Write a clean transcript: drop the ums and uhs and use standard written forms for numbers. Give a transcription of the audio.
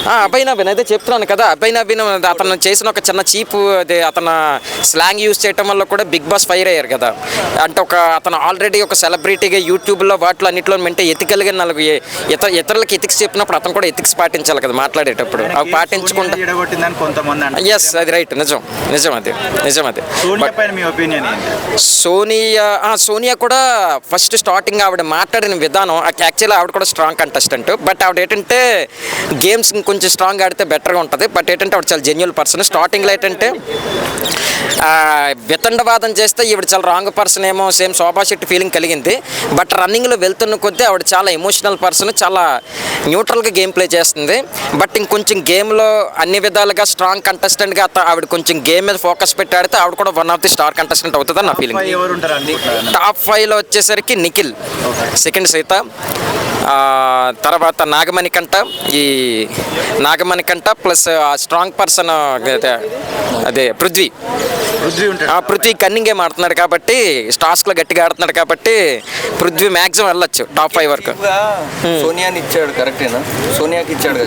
అభయ్ నవీన్ అయితే చెప్తున్నాను కదా. అభయ్ నవీన్ అతను చేసిన ఒక చిన్న చీప్ అదే అతను స్లాంగ్ యూజ్ చేయటం వల్ల కూడా బిగ్ బాస్ ఫైర్ అయ్యారు కదా. అంటే అతను ఆల్రెడీ ఒక సెలబ్రిటీగా యూట్యూబ్లో వాటిలో అన్నింటిలో మెంటే ఎతికలుగా ఇతరులకు ఎతిక్స్ చెప్పినప్పుడు అతను కూడా ఎతిక్స్ పాటించాలి కదా మాట్లాడేటప్పుడు. అవి పాటించుకుంటా ఎస్ అది రైట్, నిజం అది. సోనియా కూడా ఫస్ట్ స్టార్టింగ్ ఆవిడ మాట్లాడిన విధానం యాక్చువల్లీ ఆవిడ కూడా స్ట్రాంగ్ కంటెస్టెంట్. బట్ ఆవిడ ఏంటంటే గేమ్స్ ఇంకొంచెం స్ట్రాంగ్ ఆడితే బెటర్గా ఉంటుంది. బట్ ఏంటంటే ఆవిడ చాలా జెన్యున్ పర్సన్. స్టార్టింగ్లో ఏంటంటే వితండవాదం చేస్తే ఈవిడ చాలా రాంగ్ పర్సన్ ఏమో సేమ్ శోభా శెట్టి ఫీలింగ్ కలిగింది. బట్ రన్నింగ్లో వెళ్తున్న కొద్దీ ఆవిడ చాలా ఎమోషనల్ పర్సన్, చాలా న్యూట్రల్గా గేమ్ ప్లే చేస్తుంది. బట్ ఇంకొంచెం గేమ్లో అన్ని విధాలుగా స్ట్రాంగ్ కంటెస్టెంట్గా ఆవిడ కొంచెం గేమ్ మీద ఫోకస్ పెట్టి ఆడితే ఆవిడ కూడా one of the star contestant అవుతుందని నా ఫీలింగ్. టాప్ 5లో వచ్చేసరికి నిఖిల్, సెకండ్ సీత, తర్వాత నాగమణికంట ప్లస్ స్ట్రాంగ్ పర్సన్ అదే పృథ్వీ కన్నింగ్ గేమ్ ఆడుతున్నాడు కాబట్టి, టాస్క్లో గట్టిగా ఆడుతున్నాడు కాబట్టి పృథ్వీ మ్యాక్సిమం వెళ్ళొచ్చు టాప్ 5 వరకు. సోనియాని ఇచ్చాడు, కరెక్టేనా? సోనియాకి ఇచ్చాడు.